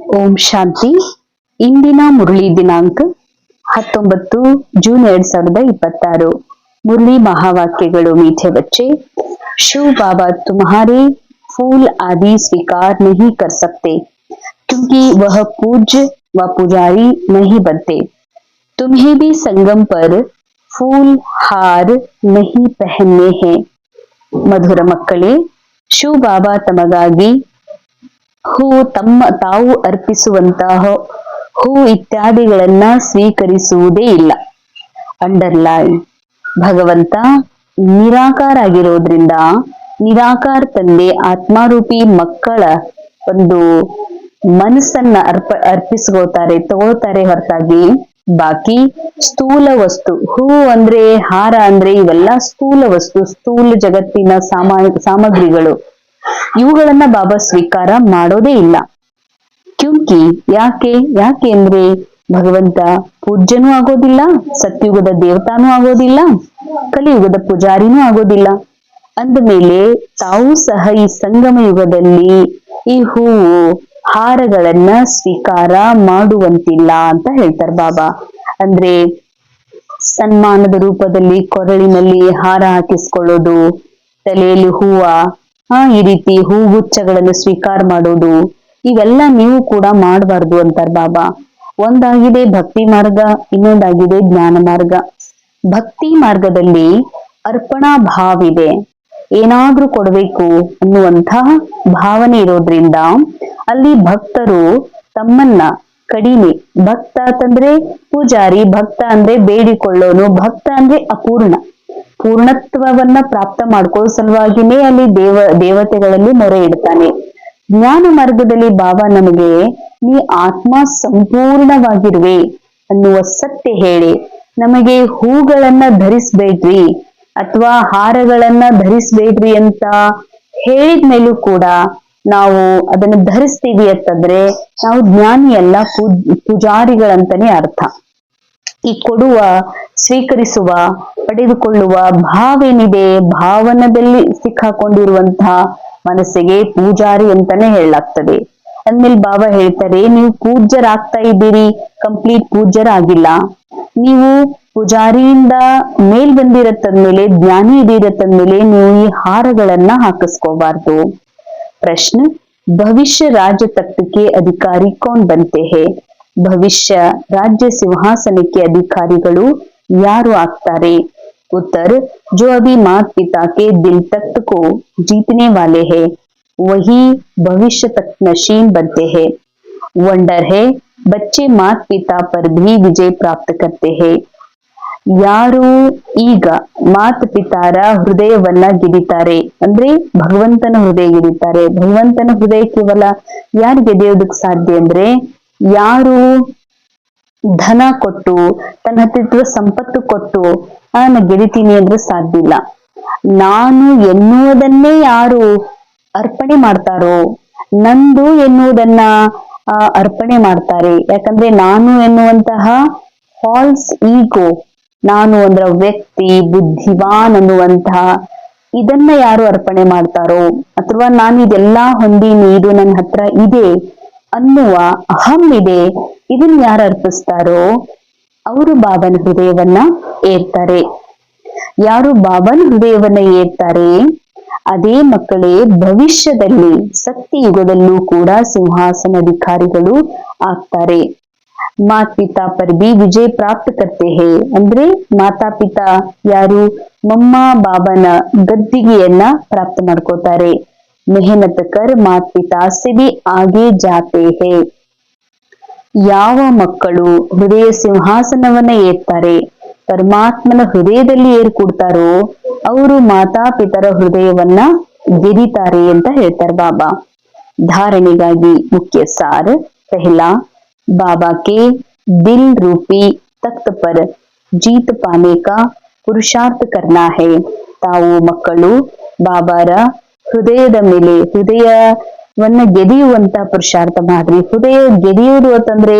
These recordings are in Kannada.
ओम शांति इंदिನ मुरली दिनांक 19 जून 2026 मुरली महावाक्यಗಳು मीठे बच्चे। शिव बाबा तुम्हारे फूल आदि स्वीकार नहीं कर सकते क्योंकि वह पूज्य व पुजारी नहीं बनते। तुम्हें भी संगम पर फूल हार नहीं पहनने हैं। मधुर मಕ್ಕಳೇ, ಶಿವ ಬಾಬಾ ತಮಗಾಗಿ ಹೂ ತಾವು ಅರ್ಪಿಸುವಂತಹ ಹೂ ಇತ್ಯಾದಿಗಳನ್ನ ಸ್ವೀಕರಿಸುವುದೇ ಇಲ್ಲ. ಅಂಡರ್ಲೈನ್. ಭಗವಂತ ನಿರಾಕಾರ ಆಗಿರೋದ್ರಿಂದ ನಿರಾಕಾರ ತಂದೆ ಆತ್ಮಾರೂಪಿ ಮಕ್ಕಳ ಒಂದು ಮನಸ್ಸನ್ನ ಅರ್ಪಿಸ್ಕೋತಾರೆ, ತಗೊಳ್ತಾರೆ ಹೊರತಾಗಿ ಬಾಕಿ ಸ್ಥೂಲ ವಸ್ತು, ಹೂ ಅಂದ್ರೆ ಹಾರ ಅಂದ್ರೆ ಇವೆಲ್ಲ ಸ್ಥೂಲ ವಸ್ತು, ಸ್ಥೂಲ ಜಗತ್ತಿನ ಸಾಮಗ್ರಿಗಳು, ಇವುಗಳನ್ನ ಬಾಬಾ ಸ್ವೀಕಾರ ಮಾಡೋದೇ ಇಲ್ಲ. ಕ್ಯೂಂಕಿ ಯಾಕೆ ಅಂದ್ರೆ ಭಗವಂತ ಪೂಜ್ಯನೂ ಆಗೋದಿಲ್ಲ, ಸತ್ಯುಗದ ದೇವತಾನೂ ಆಗೋದಿಲ್ಲ, ಕಲಿಯುಗದ ಪೂಜಾರಿನೂ ಆಗೋದಿಲ್ಲ. ಅಂದ ಮೇಲೆ ತಾವು ಸಹ ಈ ಸಂಗಮ ಯುಗದಲ್ಲಿ ಈ ಹೂವು ಹಾರಗಳನ್ನ ಸ್ವೀಕಾರ ಮಾಡುವಂತಿಲ್ಲ ಅಂತ ಹೇಳ್ತಾರೆ ಬಾಬಾ. ಅಂದ್ರೆ ಸನ್ಮಾನದ ರೂಪದಲ್ಲಿ ಕೊರಳಿನಲ್ಲಿ ಹಾರ ಹಾಕಿಸ್ಕೊಳ್ಳೋದು, ತಲೆಯಲ್ಲಿ ಹೂವ, ಈ ರೀತಿ ಹೂಗುಚ್ಛಗಳನ್ನು ಸ್ವೀಕಾರ ಮಾಡೋದು, ಇವೆಲ್ಲ ನೀವು ಕೂಡ ಮಾಡಬಾರ್ದು ಅಂತಾರೆ ಬಾಬಾ. ಒಂದಾಗಿದೆ ಭಕ್ತಿ ಮಾರ್ಗ, ಇನ್ನೊಂದಾಗಿದೆ ಜ್ಞಾನ ಮಾರ್ಗ. ಭಕ್ತಿ ಮಾರ್ಗದಲ್ಲಿ ಅರ್ಪಣಾ ಭಾವ ಇದೆ, ಏನಾದ್ರೂ ಕೊಡಬೇಕು ಅನ್ನುವಂತಹ ಭಾವನೆ ಇರೋದ್ರಿಂದ ಅಲ್ಲಿ ಭಕ್ತರು ತಮ್ಮನ್ನ ಕಡಿಮೆ, ಭಕ್ತ ಅಂತಂದ್ರೆ ಪೂಜಾರಿ, ಭಕ್ತ ಅಂದ್ರೆ ಬೇಡಿಕೊಳ್ಳೋನು, ಭಕ್ತ ಅಂದ್ರೆ ಅಪೂರ್ಣ, ಪೂರ್ಣತ್ವವನ್ನ ಪ್ರಾಪ್ತ ಮಾಡ್ಕೊಳ್ಳೋ ಸಲುವಾಗಿನೇ ಅಲ್ಲಿ ದೇವತೆಗಳಲ್ಲಿ ಮೊರೆ ಇಡ್ತಾನೆ. ಜ್ಞಾನ ಮಾರ್ಗದಲ್ಲಿ ಬಾಬಾ ನಮಗೆ ನೀ ಆತ್ಮ ಸಂಪೂರ್ಣವಾಗಿರುವೆ ಅನ್ನುವ ಸತ್ಯ ಹೇಳಿ ನಮಗೆ ಹೂಗಳನ್ನ ಧರಿಸ್ಬೇಡ್ರಿ ಅಥವಾ ಹಾರಗಳನ್ನ ಧರಿಸ್ಬೇಡ್ರಿ ಅಂತ ಹೇಳಿದ್ಮೇಲೂ ಕೂಡ ನಾವು ಅದನ್ನ ಧರಿಸ್ತೀವಿ ಅಂತಂದ್ರೆ ನಾವು ಜ್ಞಾನಿ ಅಲ್ಲ, ಪೂಜಾರಿಗಳಂತಾನೆ ಅರ್ಥ. ಈ ಕೊಡುವ, ಸ್ವೀಕರಿಸುವ, ಪಡೆದುಕೊಳ್ಳುವ ಭಾವೇನಿದೆ, ಭಾವನದಲ್ಲಿ ಸಿಕ್ಕಾಕೊಂಡಿರುವಂತಹ ಮನಸ್ಸಿಗೆ ಪೂಜಾರಿ ಅಂತಾನೆ ಹೇಳಲಾಗ್ತದೆ. ಅಂದ್ಮೇಲೆ ಬಾಬಾ ಹೇಳ್ತಾರೆ, ನೀವು ಪೂಜ್ಯರಾಗ್ತಾ ಇದ್ದೀರಿ, ಕಂಪ್ಲೀಟ್ ಪೂಜ್ಯರಾಗಿಲ್ಲ. ನೀವು ಪೂಜಾರಿಯಿಂದ ಮೇಲ್ ಬಂದಿರತ್ತಂದ್ಮೇಲೆ, ಜ್ಞಾನಿ ಇದಿರತ್ತಂದ್ಮೇಲೆ ನೀವು ಈ ಹಾರಗಳನ್ನ ಹಾಕಿಸ್ಕೋಬಾರ್ದು. ಪ್ರಶ್ನೆ, ಭವಿಷ್ಯ ರಾಜ್ಯ ತಖ್ತಕ್ಕೆ ಅಧಿಕಾರಿ ಕೌನ್ ಬಂತೆ ಹೇ? ಭವಿಷ್ಯ ರಾಜ್ಯ ಸಿಂಹಾಸನಕ್ಕೆ ಅಧಿಕಾರಿಗಳು ಯಾರು ಆಗ್ತಾರೆ? उत्तर, जो अभी माता पिता के दिल तख्त को जीतने वाले हैं वही भविष्य तख्त नशीन बनते हैं। वंडर है बच्चे माता पिता पर भी विजय प्राप्त करते हैं। ಯಾರು ಈಗ ಮಾತ ಪಿತಾರ ಹೃದಯವನ್ನ ಗೆದಿತಾರೆ ಅಂದ್ರೆ ಭಗವಂತನ ಹೃದಯ ಗೆದಿತಾರೆ. ಭಗವಂತನ ಹೃದಯ ಕೇವಲ ಯಾರು ಗೆದೆಯೋದಕ್ಕೆ ಸಾಧ್ಯ ಅಂದ್ರೆ ಯಾರು ಧನ ಕೊಟ್ಟು, ತನ್ನ ಹತ್ತಿರ ಸಂಪತ್ತು ಕೊಟ್ಟು ನಾನು ಗೆದಿತೀನಿ ಅಂದ್ರೆ ಸಾಧ್ಯ ಇಲ್ಲ. ನಾನು ಎನ್ನುವುದನ್ನೇ ಯಾರು ಅರ್ಪಣೆ ಮಾಡ್ತಾರೋ, ನಂದು ಎನ್ನುವುದನ್ನ ಅರ್ಪಣೆ ಮಾಡ್ತಾರೆ. ಯಾಕಂದ್ರೆ ನಾನು ಎನ್ನುವಂತಹ ಫಾಲ್ಸ್ ಈಗೋ, ನಾನು ಅಂದ್ರ ವ್ಯಕ್ತಿ, ಬುದ್ಧಿವಾನ್ ಅನ್ನುವಂತಹ ಇದನ್ನ ಯಾರು ಅರ್ಪಣೆ ಮಾಡ್ತಾರೋ, ಅಥವಾ ನಾನು ಇದೆಲ್ಲಾ ಹೊಂದೀನಿ, ಇದು ನನ್ನ ಹತ್ರ ಇದೆ ಅನ್ನುವ ಅಹಂ ಇದೆ, ಇದನ್ನ ಯಾರು ಅರ್ಪಿಸ್ತಾರೋ ಅವರು ಬಾಬನ ಹೃದಯವನ್ನ ಏರ್ತಾರೆ. ಯಾರು ಬಾಬನ ಹೃದಯವನ್ನ ಏರ್ತಾರೆ ಅದೇ ಮಕ್ಕಳೇ ಭವಿಷ್ಯದಲ್ಲಿ ಸತ್ಯಯುಗದಲ್ಲೂ ಕೂಡ ಸಿಂಹಾಸನಾಧಿಕಾರಿಗಳು ಆಗ್ತಾರೆ. ಮಾತಾ ಪಿತಾ ಪರ್ ಬಿ ವಿಜಯ ಪ್ರಾಪ್ತ ಕರ್ತೆ ಹೇ ಅಂದ್ರೆ ಮಾತಾ ಪಿತಾ ಯಾರು ಮಮ್ಮ ಬಾಬನ ಗದ್ದಿಗೆಯನ್ನ ಪ್ರಾಪ್ತ ಮಾಡ್ಕೋತಾರೆ. ಮೆಹನತ್ ಕರ್ ಮಾತಾ ಪಿತಾ ಸೆ ಬಿ ಆಗೆ ಜಾತೆ ಹೇ. ಯಾವ ಮಕ್ಕಳು ಹೃದಯ ಸಿಂಹಾಸನವನ್ನ ಏರ್ತಾರೆ, ಪರಮಾತ್ಮನ ಹೃದಯದಲ್ಲಿ ಏರ್ಕೊಡ್ತಾರೋ ಅವರು ಮಾತಾ ಪಿತರ ಹೃದಯವನ್ನ ಗೆದಿತಾರೆ ಅಂತ ಹೇಳ್ತಾರೆ ಬಾಬಾ. ಧಾರಣೆಗಾಗಿ ಮುಖ್ಯ ಸಾರ, ಪಹಲಾ, बाबा के दिल रूपी तख्त पर जीत पाने का पुरुषार्थ करना है. ತಾವು ಮಕ್ಕಳು ಬಾಬಾರ ಹೃದಯದ ಮೇಲೆ ಹೃದಯವನ್ನ ಗೆದಿಯುವಂತ ಪುರುಷಾರ್ಥ ಮಾಡ್ರಿ. ಹೃದಯ ಗೆದಿಯೋದು ಅಂತಂದ್ರೆ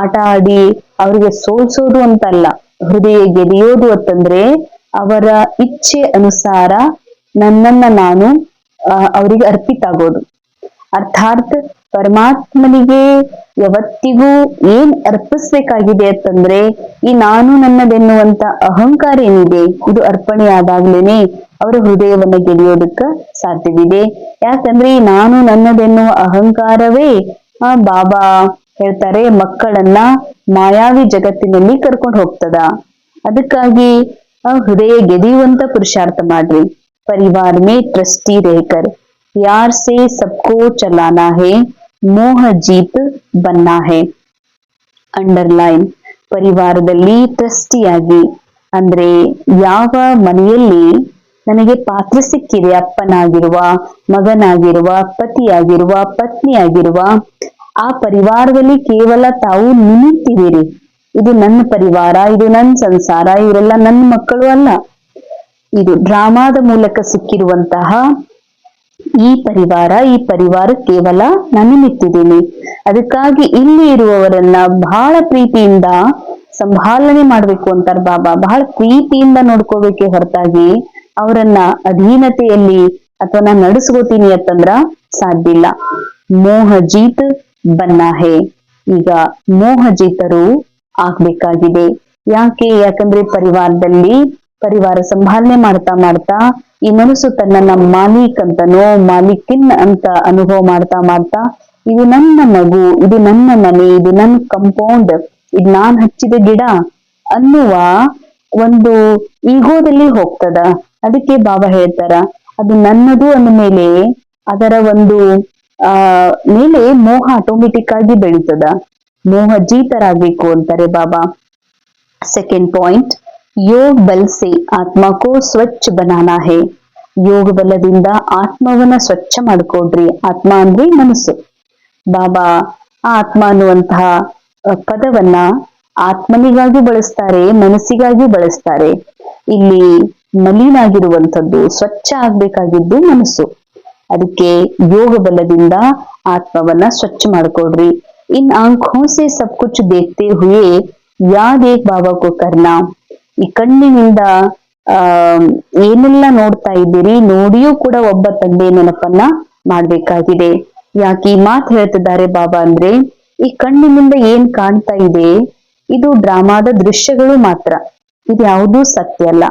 ಆಟ ಆಡಿ ಅವ್ರಿಗೆ ಸೋಲ್ಸೋದು ಅಂತಲ್ಲ. ಹೃದಯ ಗೆದಿಯೋದು ಅಂತಂದ್ರೆ ಅವರ ಇಚ್ಛೆ ಅನುಸಾರ ನನ್ನನ್ನ ನಾನು ಅವರಿಗೆ ಅರ್ಪಿತ ಆಗೋದು. ಅರ್ಥಾತ್ ಪರಮಾತ್ಮನಿಗೆ ಯಾವತ್ತಿಗೂ ಏನ್ ಅರ್ಪಿಸ್ಬೇಕಾಗಿದೆ ಅಂತಂದ್ರೆ ಈ ನಾನು ನನ್ನದೆನ್ನುವಂತ ಅಹಂಕಾರ ಏನಿದೆ ಇದು ಅರ್ಪಣೆ ಆದಾಗ್ಲೇನೆ ಅವರ ಹೃದಯವನ್ನ ಗೆಳೆಯೋದಕ್ಕ ಸಾಧ್ಯವಿದೆ. ಯಾಕಂದ್ರೆ ಈ ನಾನು ನನ್ನದೆನ್ನುವ ಅಹಂಕಾರವೇ ಬಾಬಾ ಹೇಳ್ತಾರೆ ಮಕ್ಕಳನ್ನ ಮಾಯಾವಿ ಜಗತ್ತಿನಲ್ಲಿ ಕರ್ಕೊಂಡು ಹೋಗ್ತದ. ಅದಕ್ಕಾಗಿ ಹೃದಯ ಗೆದಿಯುವಂತ ಪುರುಷಾರ್ಥ ಮಾಡ್ರಿ. ಪರಿವಾರ ಮೇ ಟ್ರಸ್ಟಿ ರೇಕರ್ ಯಾರ್ ಸೆ ಸಬ್ಕೋ ಚಲಾನಾ ಹೇ ಮೋಹ ಜೀತ್ ಬನ್ನಾ ಹೇ. ಅಂಡರ್ಲೈನ್, ಪರಿವಾರದಲ್ಲಿ ಟ್ರಸ್ಟಿಯಾಗಿ ಅಂದ್ರೆ ಯಾವ ಮನೆಯಲ್ಲಿ ನನಗೆ ಪಾತ್ರ ಸಿಕ್ಕಿದೆ, ಅಪ್ಪನಾಗಿರುವ, ಮಗನಾಗಿರುವ, ಪತಿಯಾಗಿರುವ, ಪತ್ನಿಯಾಗಿರುವ, ಆ ಪರಿವಾರದಲ್ಲಿ ಕೇವಲ ತಾವು ನಿಮಿತ್ತಿದ್ದೀರಿ. ಇದು ನನ್ನ ಪರಿವಾರ, ಇದು ನನ್ನ ಸಂಸಾರ, ಇವರೆಲ್ಲ ನನ್ನ ಮಕ್ಕಳು ಅಲ್ಲ. ಇದು ಡ್ರಾಮಾದ ಮೂಲಕ ಸಿಕ್ಕಿರುವಂತಹ ಈ ಪರಿವಾರ ಕೇವಲ ನಾನು ನಿಮಿತ್ತಿದ್ದೀನಿ. ಅದಕ್ಕಾಗಿ ಇಲ್ಲಿ ಇರುವವರನ್ನ ಬಹಳ ಪ್ರೀತಿಯಿಂದ ಸಂಭಾಲನೆ ಮಾಡ್ಬೇಕು ಅಂತಾರ ಬಾಬಾ. ಬಹಳ ಪ್ರೀತಿಯಿಂದ ನೋಡ್ಕೋಬೇಕೆ ಹೊರತಾಗಿ ಅವರನ್ನ ಅಧೀನತೆಯಲ್ಲಿ ಅಥವಾ ನಾನು ನಡೆಸ್ಕೋತೀನಿ ಅಂತಂದ್ರ ಸಾಧ್ಯ ಇಲ್ಲ. ಮೋಹ ಜೀತ್ ಬನ್ನಾ ಹೇ. ಈಗ ಮೋಹ ಜೀತರು ಆಗ್ಬೇಕಾಗಿದೆ. ಯಾಕಂದ್ರೆ ಪರಿವಾರ ಸಂಭಾಲನೆ ಮಾಡ್ತಾ ಮಾಡ್ತಾ ಈ ಮನಸ್ಸು ತನ್ನನ್ನ ಮಾಲೀಕ್ ಅಂತನೋ ಮಾಲೀಕಿನ್ ಅಂತ ಅನುಭವ ಮಾಡ್ತಾ ಇದು ನನ್ನ ಮಗು, ಇದು ನನ್ನ ಮನೆ, ಇದು ನನ್ನ ಕಂಪೌಂಡ್, ಇದು ನಾನ್ ಹಚ್ಚಿದ ಗಿಡ ಅನ್ನುವ ಒಂದು ಈಗೋದಲ್ಲಿ ಹೋಗ್ತದ. ಅದಕ್ಕೆ ಬಾಬಾ ಹೇಳ್ತಾರ ಅದು ನನ್ನದು ಅಂದ ಮೇಲೆ ಅದರ ಒಂದು ಮೇಲೆ ಮೋಹ ಆಟೋಮೆಟಿಕ್ ಆಗಿ ಬೆಳೀತದ. ಮೋಹ ಜೀತರಾಗ್ಬೇಕು ಅಂತಾರೆ ಬಾಬಾ. ಸೆಕೆಂಡ್ ಪಾಯಿಂಟ್, ಯೋಗ ಬಲ್ ಸೆ ಆತ್ಮ ಕೋ ಸ್ವಚ್ಛ ಬನಾನಾ ಹೇ. ಯೋಗ ಬಲದಿಂದ ಆತ್ಮವನ್ನ ಸ್ವಚ್ಛ ಮಾಡ್ಕೊಡ್ರಿ. ಆತ್ಮ ಅಂದ್ರೆ ಮನಸ್ಸು. ಬಾಬಾ ಆತ್ಮ ಅನ್ನುವಂತಹ ಪದವನ್ನ ಆತ್ಮನಿಗಾಗಿ ಬಳಸ್ತಾರೆ, ಮನಸ್ಸಿಗಾಗಿ ಬಳಸ್ತಾರೆ. ಇಲ್ಲಿ ಮಲಿನಾಗಿರುವಂಥದ್ದು, ಸ್ವಚ್ಛ ಆಗ್ಬೇಕಾಗಿದ್ದು ಮನಸ್ಸು. ಅದಕ್ಕೆ ಯೋಗ ಬಲದಿಂದ ಆತ್ಮವನ್ನ ಸ್ವಚ್ಛ ಮಾಡ್ಕೊಡ್ರಿ. ಇನ್ ಆಂಖೋं से सब कुछ देखते हुए याद एक बाबा को करना. ಈ ಕಣ್ಣಿನಿಂದ ಏನೆಲ್ಲ ನೋಡ್ತಾ ಇದ್ದೀರಿ, ನೋಡಿಯೂ ಕೂಡ ಒಬ್ಬ ತಂದೆ ನೆನಪನ್ನ ಮಾಡ್ಬೇಕಾಗಿದೆ. ಯಾಕೆ ಈ ಮಾತು ಹೇಳ್ತಿದ್ದಾರೆ ಬಾಬಾ ಅಂದ್ರೆ ಈ ಕಣ್ಣಿನಿಂದ ಏನ್ ಕಾಣ್ತಾ ಇದೆ ಇದು ಡ್ರಾಮಾದ ದೃಶ್ಯಗಳು ಮಾತ್ರ. ಇದು ಯಾವುದೂ ಸತ್ಯ ಅಲ್ಲ.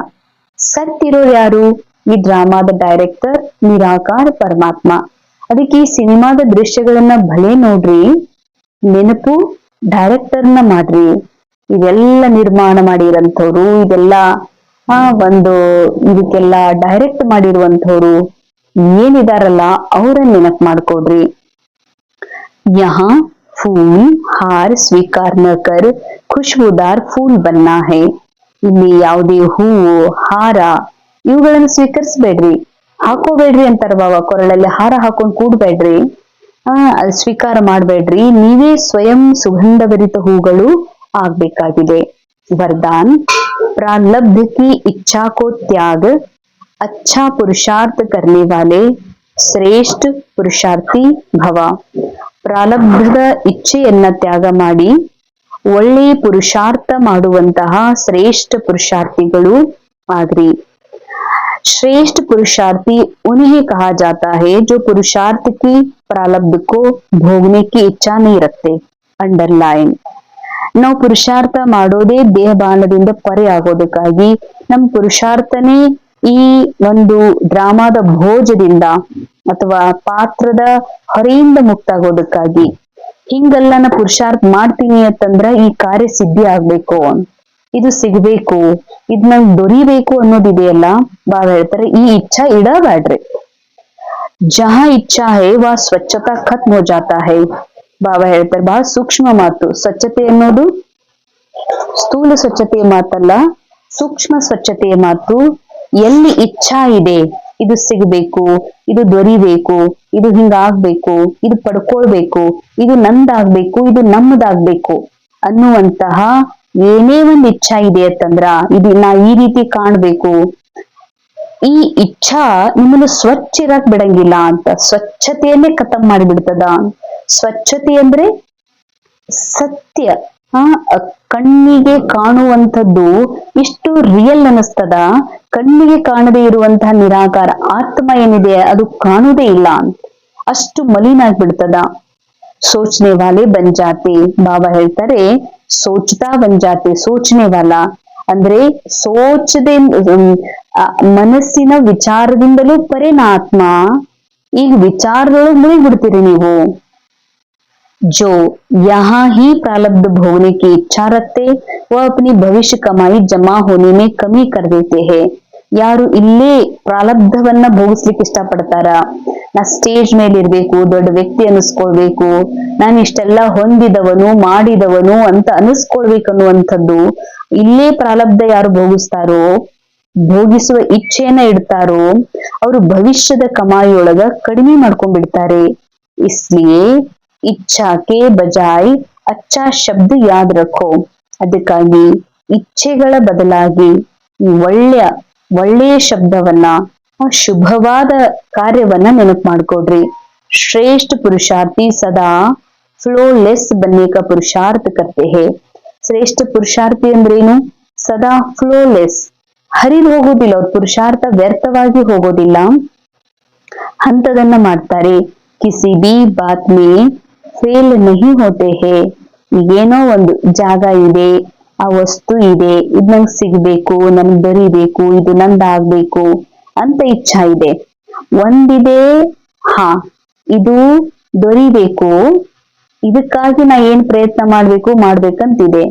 ಸತ್ಯ ಇರೋರು ಯಾರು? ಈ ಡ್ರಾಮಾದ ಡೈರೆಕ್ಟರ್ ನಿರಾಕಾರ ಪರಮಾತ್ಮ. ಅದಕ್ಕೆ ಈ ಸಿನಿಮಾದ ದೃಶ್ಯಗಳನ್ನ ಭಲೆ ನೋಡ್ರಿ, ನೆನಪು ಡೈರೆಕ್ಟರ್ನ ಮಾಡ್ರಿ. ಇದೆಲ್ಲ ನಿರ್ಮಾಣ ಮಾಡಿರಂಥವ್ರು, ಇದೆಲ್ಲ ಇದಕ್ಕೆಲ್ಲ ಡೈರೆಕ್ಟ್ ಮಾಡಿರುವಂಥವ್ರು ಏನಿದಾರಲ್ಲ ಅವರನ್ನ ನೆನಪು ಮಾಡ್ಕೊಡ್ರಿ. ಯಹಾ ಫೂಲ್ ಹಾರ್ ಸ್ವೀಕಾರ ನ ಕರ್ ಖುಷ್ಬೂದಾರ್ ಫೂಲ್ ಬನ್ನಾ ಹೇ. ಇಲ್ಲಿ ಯಾವುದೇ ಹೂವು ಹಾರ ಇವುಗಳನ್ನು ಸ್ವೀಕರಿಸ್ಬೇಡ್ರಿ, ಹಾಕೋಬೇಡ್ರಿ ಅಂತಾರ ಬಾಬಾ. ಕೊರಳಲ್ಲಿ ಹಾರ ಹಾಕೊಂಡ್ ಕೂಡ್ಬೇಡ್ರಿ, ಸ್ವೀಕಾರ ಮಾಡ್ಬೇಡ್ರಿ. ನೀವೇ ಸ್ವಯಂ ಸುಗಂಧಭರಿತ ಹೂಗಳು ಆಗ್ಬೇಕಾಗಿದೆ. वरदान, प्रारब्ध की इच्छा को त्याग अच्छा पुरुषार्थ करने वाले ಶ್ರೇಷ್ಠ ಪುರುಷಾರ್ಥಿ ಭವ. ಪ್ರಾರಬ್ಧದ ಇಚ್ಛೆಯನ್ನ ತ್ಯಾಗ ಮಾಡಿ ಒಳ್ಳೆಯ ಪುರುಷಾರ್ಥ ಮಾಡುವಂತಹ ಶ್ರೇಷ್ಠ ಪುರುಷಾರ್ಥಿಗಳು ಆಗ್ರಿ. श्रेष्ठ पुरुषार्थी उन्हें कहा जाता है जो पुरुषार्थ की प्रारब्ध को भोगने की इच्छा नहीं रखते. अंडरलाइन, ನಾವು ಪುರುಷಾರ್ಥ ಮಾಡೋದೇ ದೇಹಬಾನದಿಂದ ಪರೆ ಆಗೋದಕ್ಕಾಗಿ. ನಮ್ ಪುರುಷಾರ್ಥನೇ ಈ ಒಂದು ಡ್ರಾಮಾದ ಭೋಜದಿಂದ ಅಥವಾ ಪಾತ್ರದ ಹೊರೆಯಿಂದ ಮುಕ್ತಾಗೋದಕ್ಕಾಗಿ. ಹಿಂಗೆಲ್ಲ ನಾ ಪುರುಷಾರ್ಥ ಮಾಡ್ತೀನಿ ಅಂತಂದ್ರ ಈ ಕಾರ್ಯ ಸಿದ್ಧಿ ಆಗ್ಬೇಕು, ಇದು ಸಿಗ್ಬೇಕು, ಇದ್ ನಂಗೆ ದೊರಿಬೇಕು ಅನ್ನೋದಿದೆಯಲ್ಲ. ಬಾಬಾ ಹೇಳ್ತಾರೆ ಈ ಇಚ್ಛಾ ಇಡಬೇಡ್ರಿ. ಜಹಾ ಇಚ್ಛಾ ಹೇ ವಾ ಸ್ವಚ್ಛತಾ ಖತ್ಮ್ ಹೋ ಜಾತಾ ಹೇ. ಬಾಬಾ ಹೇಳ್ತಾರೆ ಬಹಳ ಸೂಕ್ಷ್ಮ ಮಾತು. ಸ್ವಚ್ಛತೆ ಅನ್ನೋದು ಸ್ಥೂಲ ಸ್ವಚ್ಛತೆಯ ಮಾತಲ್ಲ, ಸೂಕ್ಷ್ಮ ಸ್ವಚ್ಛತೆಯ ಮಾತು. ಎಲ್ಲಿ ಇಚ್ಛಾ ಇದೆ, ಇದು ಸಿಗ್ಬೇಕು, ಇದು ದೊರಿಬೇಕು, ಇದು ಹಿಂಗಾಗ್ಬೇಕು, ಇದು ಪಡ್ಕೊಳ್ಬೇಕು, ಇದು ನಂದಾಗ್ಬೇಕು, ಇದು ನಮ್ಮದಾಗ್ಬೇಕು ಅನ್ನುವಂತಹ ಏನೇ ಒಂದು ಇಚ್ಛಾ ಇದೆ ಅಂತಂದ್ರ, ಇದು ನಾ ಈ ರೀತಿ ಕಾಣ್ಬೇಕು, ಈ ಇಚ್ಛಾ ನಿಮ್ಮನ್ನು ಸ್ವಚ್ಛ ಇರಕ್ ಬಿಡಂಗಿಲ್ಲ ಅಂತ. ಸ್ವಚ್ಛತೆಯನ್ನೇ ಖತಮ್ ಮಾಡಿಬಿಡ್ತದ. ಸ್ವಚ್ಛತೆ ಅಂದ್ರೆ ಸತ್ಯ. ಕಣ್ಣಿಗೆ ಕಾಣುವಂಥದ್ದು ಇಷ್ಟು ರಿಯಲ್ ಅನಿಸ್ತದ. ಕಣ್ಣಿಗೆ ಕಾಣದೇ ಇರುವಂತಹ ನಿರಾಕಾರ ಆತ್ಮ ಏನಿದೆ ಅದು ಕಾಣುವುದೇ ಇಲ್ಲ, ಅಷ್ಟು ಮಲಿನ ಆಗ್ಬಿಡ್ತದ. ಸೋಚನೆ ವಾಲೆ ಬನ್ ಜಾತೆ. ಬಾಬಾ ಹೇಳ್ತಾರೆ ಸೋಚ್ತಾ ಬನ್ ಜಾತೆ, ಸೋಚನೆ ವಾಲ ಅಂದ್ರೆ ಸೋಚದೆ ಮನಸ್ಸಿನ ವಿಚಾರದಿಂದಲೂ ಪರೇನ ಆತ್ಮ, ಈಗ ವಿಚಾರದೊಳಗೆ ಮುಳುಗ್ಬಿಡ್ತೀರಿ ನೀವು. जो यहाँ ही प्रारब्ध भोगने की इच्छा रखते वह अपनी भविष्य कमाई जमा होने में कमी कर देते हैं. ಯಾರು ಇಲ್ಲೇ ಪ್ರಾರಬ್ಧವನ್ನ ಭೋಗಿಸ್ಲಿಕ್ಕೆ ಇಷ್ಟ ಪಡ್ತಾರ, ನಾ ಸ್ಟೇಜ್ ಮೇಲೆ ಇರ್ಬೇಕು, ದೊಡ್ಡ ವ್ಯಕ್ತಿ ಅನಿಸ್ಕೊಳ್ಬೇಕು, ನಾನು ಇಷ್ಟೆಲ್ಲ ಹೊಂದಿದವನು ಮಾಡಿದವನು ಅಂತ ಅನಿಸ್ಕೊಳ್ಬೇಕು ಅನ್ನುವಂಥದ್ದು, ಇಲ್ಲೇ ಪ್ರಾರಬ್ಧ ಯಾರು ಭೋಗಿಸ್ತಾರೋ, ಭೋಗಿಸುವ ಇಚ್ಛೆಯನ್ನ ಇಡ್ತಾರೋ, ಅವರು ಭವಿಷ್ಯದ ಕಮಾಯಿಯೊಳಗ ಕಡಿಮೆ ಮಾಡ್ಕೊಂಡ್ಬಿಡ್ತಾರೆ. ಇಸ್ಲಿಯೇ ಇಚ್ಛಾ ಕೆ ಬಜಾಯ್ ಅಚ್ಚಾ ಶಬ್ದ ಯಾದ್ ರಖೋ. ಅದಕ್ಕಾಗಿ ಇಚ್ಛೆಗಳ ಬದಲಾಗಿ ಒಳ್ಳೆಯ ಶಬ್ದವನ್ನ, ಶುಭವಾದ ಕಾರ್ಯವನ್ನ ನೆನಪು ಮಾಡ್ಕೊಡ್ರಿ. ಶ್ರೇಷ್ಠ ಪುರುಷಾರ್ಥಿ ಸದಾ ಫ್ಲೋಲೆಸ್ ಬನ್ನೆ ಕಾ ಪುರುಷಾರ್ಥ ಕರ್ತೆ ಹೇ. ಶ್ರೇಷ್ಠ ಪುರುಷಾರ್ಥಿ ಅಂದ್ರೇನು? ಸದಾ ಫ್ಲೋಲೆಸ್, ಹರಿದು ಹೋಗೋದಿಲ್ಲ, ಅವ್ರ ಪುರುಷಾರ್ಥ ವ್ಯರ್ಥವಾಗಿ ಹೋಗೋದಿಲ್ಲ, ಅಂತದನ್ನ ಮಾಡ್ತಾರೆ. ಕಿಸಿ ಬಿ ಬಾತ್ ಮೇ ಫೇಲ್ ನಹಿ ಹೋತೆ ಹೇ. ಈಗೇನೋ ಒಂದು ಜಾಗ ಇದೆ, ಆ ವಸ್ತು ಇದೆ, ಇದ್ ನಂಗೆ ಸಿಗ್ಬೇಕು, ನನ್ಗೆ ಬರೀಬೇಕು, ಇದು ನಂದಾಗ್ಬೇಕು ಅಂತ ಇಚ್ಛಾ ಇದೆ. ಒಂದಿದೆ, ಹಾ ಇದು ದೊರಿಬೇಕು, ಇದಕ್ಕಾಗಿ ನಾ ಏನ್ ಪ್ರಯತ್ನ ಮಾಡ್ಬೇಕಂತಿದೆ,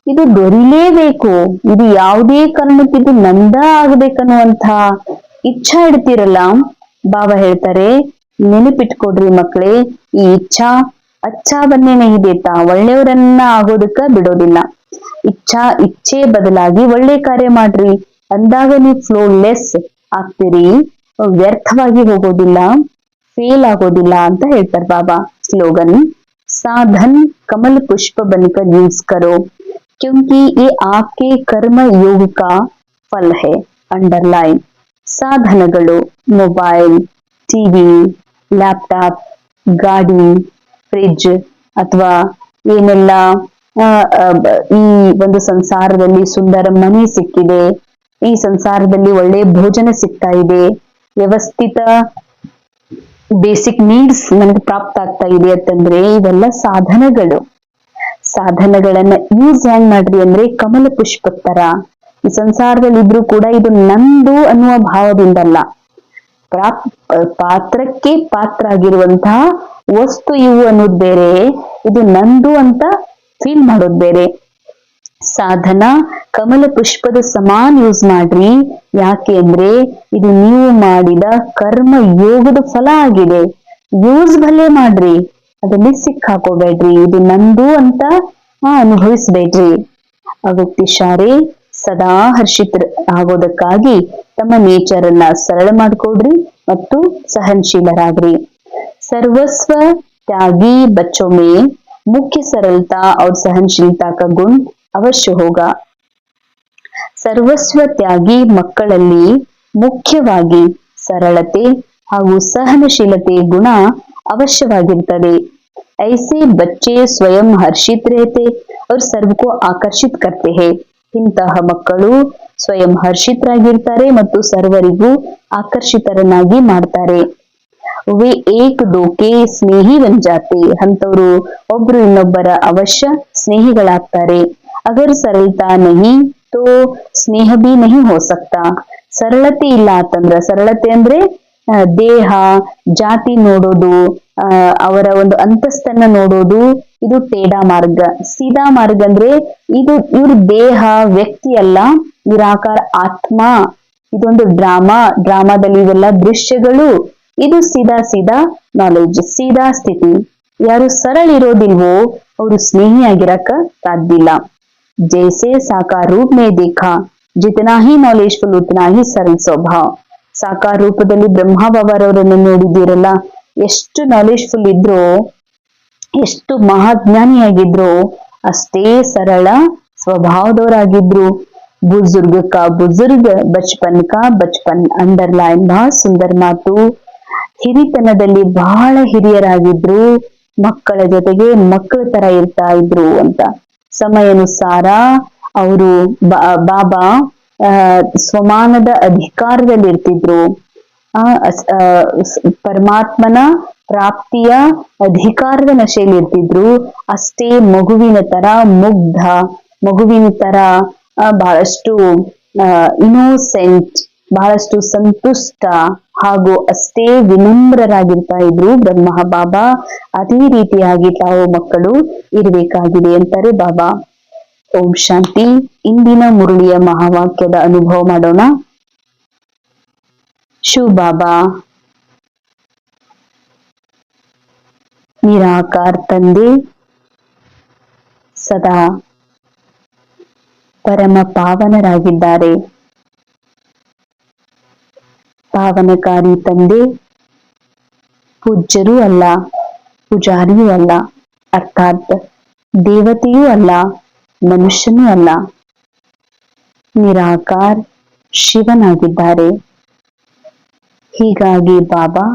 ಇದು ದೊರಿಲೇಬೇಕು, ಇದು ಯಾವುದೇ ಕಾರಣಕ್ಕೆ ಇದು ನಂದ ಆಗ್ಬೇಕನ್ನುವಂಥ ಇಚ್ಛಾ ಇಡ್ತಿರಲ್ಲ. ಬಾಬಾ ಹೇಳ್ತಾರೆ ನೆನಪಿಟ್ಕೊಡ್ರಿ ಮಕ್ಕಳೇ, ಈ ಇಚ್ಛಾ ಅಚ್ಛಾವನ್ನೇ ನಹಿ ದೇತಾ, ಒಳ್ಳೆಯವರನ್ನ ಆಗೋದಕ್ಕ ಬಿಡೋದಿಲ್ಲ. ಇಚ್ಛೆ ಬದಲಾಗಿ ಒಳ್ಳೆ ಕಾರ್ಯ ಮಾಡ್ರಿ, ಅಂದಾಗ ನೀವು ಫ್ಲೋಲೆಸ್ ಆಗ್ತೀರಿ, ವ್ಯರ್ಥವಾಗಿ ಹೋಗೋದಿಲ್ಲ, ಫೇಲ್ ಆಗೋದಿಲ್ಲ ಅಂತ ಹೇಳ್ತಾರೆ ಬಾಬಾ. ಸ್ಲೋಗನ್ ಸಾಧನ್ ಕಮಲ್ ಪುಷ್ಪ ಬನ್ಕರ್ ಯೂಸ್ ಕರೋ ಕ್ಯೂಂಕಿ ಯೇ ಆಪ್ಕೆ ಕರ್ಮ ಯೋಗ ಕಾ ಫಲ್ ಹೈ. ಅಂಡರ್ಲೈನ್. ಸಾಧನಗಳು ಮೊಬೈಲ್, ಟಿವಿ, ಲ್ಯಾಪ್ಟಾಪ್, ಗಾಡಿ, ಫ್ರಿಡ್ಜ್ ಅಥವಾ ಏನೆಲ್ಲ ಈ ಒಂದು ಸಂಸಾರದಲ್ಲಿ ಸುಂದರ ಮನೆ ಸಿಕ್ಕಿದೆ, ಈ ಸಂಸಾರದಲ್ಲಿ ಒಳ್ಳೆ ಭೋಜನ ಸಿಗ್ತಾ ಇದೆ, ವ್ಯವಸ್ಥಿತ ಬೇಸಿಕ್ ನೀಡ್ಸ್ ನನಗೆ ಪ್ರಾಪ್ತ ಆಗ್ತಾ ಇದೆ ಅಂತಂದ್ರೆ ಇವೆಲ್ಲ ಸಾಧನಗಳು. ಸಾಧನಗಳನ್ನ ಯೂಸ್ ಹೆಂಗ್ ಮಾಡ್ರಿ ಅಂದ್ರೆ ಕಮಲ ಪುಷ್ಪದ ತರ. ಈ ಸಂಸಾರದಲ್ಲಿ ಇದ್ರೂ ಕೂಡ ಇದು ನಂದು ಅನ್ನುವ ಭಾವದಿಂದಲ್ಲ, ಪಾತ್ರಕ್ಕೆ ಪಾತ್ರ ಆಗಿರುವಂತಹ ವಸ್ತು ಇವು ಅನ್ನೋದು ಬೇರೆ, ಇದು ನಂದು ಅಂತ ಫೀಲ್ ಮಾಡೋದು ಬೇರೆ. ಸಾಧನ ಕಮಲ ಪುಷ್ಪದ ಸಮಾನ ಯೂಸ್ ಮಾಡ್ರಿ. ಯಾಕೆ ಅಂದ್ರೆ ಇದು ನೀವು ಮಾಡಿದ ಕರ್ಮ ಯೋಗದ ಫಲ ಆಗಿದೆ. ಯೂಸ್ ಭಲೆ ಮಾಡ್ರಿ, ಅದಲ್ಲಿ ಸಿಕ್ಕಾಕೋಬೇಡ್ರಿ, ಇದು ನಂದು ಅಂತ ಅನುಭವಿಸ್ಬೇಡ್ರಿ. ಅವ್ಯಕ್ತಿಶಾರೆ ಸದಾ ಹರ್ಷಿತ ಆಗೋದಕ್ಕಾಗಿ ತಮ್ಮ ನೇಚರ್ ಅನ್ನ ಸರಳ ಮಾಡ್ಕೊಡ್ರಿ ಮತ್ತು ಸಹನಶೀಲರಾಗ್ರಿ. सर्वस्व त्यागी बच्चों में मुख्य सरलता और सहनशीलता का गुण अवश्य होगा. ಸರ್ವಸ್ವ ತ್ಯಾಗಿ ಮಕ್ಕಳಲ್ಲಿ ಮುಖ್ಯವಾಗಿ ಸರಳತೆ ಹಾಗೂ ಸಹನಶೀಲತೆ ಗುಣ ಅವಶ್ಯವಾಗಿರ್ತದೆ. ऐसे बच्चे स्वयं हर्षित रहते और सर्वको ಆಕರ್ಷಿತ್ करते हैं. ಇಂತಹ ಮಕ್ಕಳು ಸ್ವಯಂ ಹರ್ಷಿತರಾಗಿರ್ತಾರೆ ಮತ್ತು ಸರ್ವರಿಗೂ ಆಕರ್ಷಿತರನ್ನಾಗಿ ಮಾಡ್ತಾರೆ. वे एक दो के ಸ್ನೇಹಿ ಬನ್ ಜಾತೆ. ಅಂತವರು ಒಬ್ರು ಇನ್ನೊಬ್ಬರ ಅವಶ್ಯ ಸ್ನೇಹಿಗಳಾಗ್ತಾರೆ. ಅಗರ್ ಸರಳತಾ ನಹಿ ತೋ ಸ್ನೇಹ ಬಿ ನಹಿ ಹೋ ಸಕ್ತಾ. ಸರಳತೆ ಇಲ್ಲ ಅಂತಂದ್ರ, ಸರಳತೆ ಅಂದ್ರೆ ದೇಹ ಜಾತಿ ನೋಡೋದು, ಅವರ ಒಂದು ಅಂತಸ್ತನ್ನ ನೋಡೋದು, ಇದು ಟೇಡಾ ಮಾರ್ಗ. ಸೀದಾ ಮಾರ್ಗ ಅಂದ್ರೆ ಇದು ಇವ್ರ ದೇಹ ವ್ಯಕ್ತಿ ಅಲ್ಲ, ನಿರಾಕಾರ ಆತ್ಮ. ಇದೊಂದು ಡ್ರಾಮಾದಲ್ಲಿ ಇವೆಲ್ಲ ದೃಶ್ಯಗಳು. ಇದು ಸೀದಾ ನಾಲೆಜ್, ಸೀದಾ ಸ್ಥಿತಿ. ಯಾರು ಸರಳ ಇರೋದಿಲ್ವೋ ಅವರು ಸ್ನೇಹಿಯಾಗಿರಕ ಸಾಧ್ಯ ಇಲ್ಲ. ಜೈಸೆ ಸಾಕಾರ ರೂಪ ಮೇ ದೇಖಾ ಜಿತನಾ ಹಿ ನಾಲೆಜ್ಫುಲ್ ಉತನಾ ಹಿ ಸರಳ ಸ್ವಭಾವ. ಸಾಕಾರ ರೂಪದಲ್ಲಿ ಬ್ರಹ್ಮ ಬಾಬಾರವರನ್ನು ನೋಡಿದ್ದೀರಲ್ಲ, ಎಷ್ಟು ನಾಲೆಜ್ಫುಲ್ ಇದ್ರೋ, ಎಷ್ಟು ಮಹಾಜ್ಞಾನಿಯಾಗಿದ್ರು, ಅಷ್ಟೇ ಸರಳ ಸ್ವಭಾವದವರಾಗಿದ್ರು. ಬುಜುರ್ಗ ಕಾ ಬುಜುರ್ಗ ಬಚ್ಪನ್ ಕಾ ಬಚ್ಪನ್. ಅಂಡರ್ಲೈನ್. ಬಹಳ ಸುಂದರ ಮಾತು. ಹಿರಿತನದಲ್ಲಿ ಬಹಳ ಹಿರಿಯರಾಗಿದ್ರು, ಮಕ್ಕಳ ಜೊತೆಗೆ ಮಕ್ಕಳ ತರ ಇರ್ತಾ ಇದ್ರು ಅಂತ. ಸಮಯಾನುಸಾರ ಅವರು ಬಾಬಾ ಸ್ವಮಾನದ ಅಧಿಕಾರದಲ್ಲಿ ಇರ್ತಿದ್ರು. ಪರಮಾತ್ಮನ ಪ್ರಾಪ್ತಿಯ ಅಧಿಕಾರದ ನಶೆಯಲ್ಲಿ ಇರ್ತಿದ್ರು, ಅಷ್ಟೇ ಮಗುವಿನ ತರ ಮುಗ್ಧ, ಮಗುವಿನ ತರ ಬಹಳಷ್ಟು ಇನೋಸೆಂಟ್, ಬಹಳಷ್ಟು ಸಂತುಷ್ಟ ಹಾಗೂ ಅಷ್ಟೇ ವಿನಮ್ರರಾಗಿರ್ತಾ ಇದ್ರು ಬ್ರಹ್ಮ ಬಾಬಾ. ಅದೇ ರೀತಿಯಾಗಿ ತಾವು ಮಕ್ಕಳು ಇರಬೇಕಾಗಿದೆ ಅಂತಾರೆ ಬಾಬಾ. ಓಂ ಶಾಂತಿ. ಇಂದಿನ ಮುರುಳಿಯ ಮಹಾವಾಕ್ಯದ ಅನುಭವ ಮಾಡೋಣ. ಶಿವ ಬಾಬಾ ನಿರಾಕಾರ ತಂದೆ ಸದಾ ಪರಮ ಪಾವನರಾಗಿದ್ದಾರೆ. ಪಾವನಕಾರಿ ತಂದೆ ಪೂಜ್ಯರೂ ಅಲ್ಲ, ಪೂಜಾರಿಯೂ ಅಲ್ಲ, ಅರ್ಥಾತ್ ದೇವತೆಯೂ ಅಲ್ಲ, ಮನುಷ್ಯನೂ ಅಲ್ಲ. ನಿರಾಕಾರ ಶಿವನಾಗಿದ್ದಾರೆ. ಹೀಗಾಗಿ ಬಾಬಾ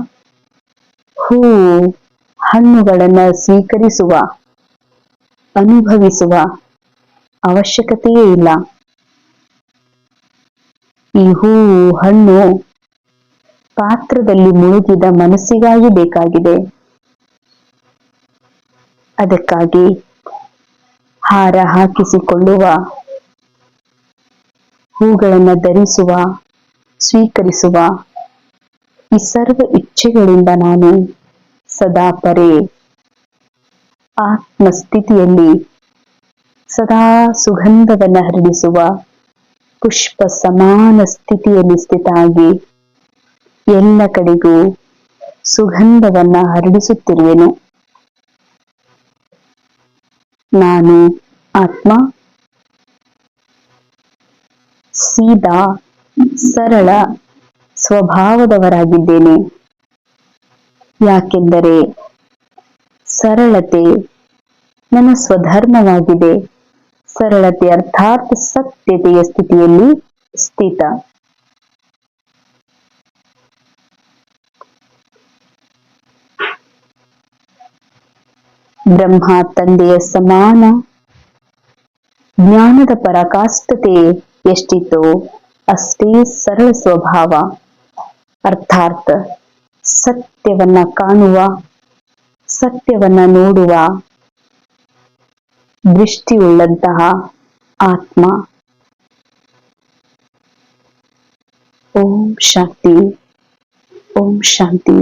ಹೂವು ಹಣ್ಣುಗಳನ್ನ ಸ್ವೀಕರಿಸುವ, ಅನುಭವಿಸುವ ಅವಶ್ಯಕತೆಯೇ ಇಲ್ಲ. ಈ ಹೂವು ಹಣ್ಣು ಪಾತ್ರದಲ್ಲಿ ಮುಳುಗಿದ ಮನಸ್ಸಿಗಾಗಿ ಬೇಕಾಗಿದೆ. ಅದಕ್ಕಾಗಿ ಹಾರ ಹಾಕಿಸಿಕೊಳ್ಳುವ, ಹೂಗಳನ್ನು ಧರಿಸುವ, ಸ್ವೀಕರಿಸುವ ಈ ಸರ್ವ ಇಚ್ಛೆಗಳಿಂದ ನಾನು ಸದಾ ಪರೇ ಆತ್ಮಸ್ಥಿತಿಯಲ್ಲಿ ಸದಾ ಸುಗಂಧವನ್ನು ಹರಡಿಸುವ ಪುಷ್ಪ ಸಮಾನ ಸ್ಥಿತಿಯಲ್ಲಿ ಸ್ಥಿತ ಆಗಿ ಎಲ್ಲ ಕಡೆಗೂ ಸುಗಂಧವನ್ನ ಹರಡಿಸುತ್ತಿರುವೆನು. ನಾನು ಆತ್ಮ ಸೀದಾ ಸರಳ ಸ್ವಭಾವದವರಾಗಿದ್ದೇನೆ. ಯಾಕೆಂದರೆ ಸರಳತೆ ನನ್ನ ಸ್ವಧರ್ಮವಾಗಿದೆ. ಸರಳತೆ ಅರ್ಥಾತ್ ಸತ್ಯತೆಯ ಸ್ಥಿತಿಯಲ್ಲಿ ಸ್ಥಿತ. ಬ್ರಹ್ಮ ತಂದೆಯ ಸಮಾನ ಜ್ಞಾನದ ಪರಾಕಾಷ್ಠತೆ ಎಷ್ಟಿತೋ ಅಷ್ಟೇ ಸರಳ ಸ್ವಭಾವ, ಅರ್ಥಾತ್ ಸತ್ಯವನ್ನ ಕಾಣುವ, ಸತ್ಯವನ್ನ ನೋಡುವ ದೃಷ್ಟಿಯುಳ್ಳಂತಹ ಆತ್ಮ. ಓಂ ಶಾಂತಿ. ಓಂ ಶಾಂತಿ.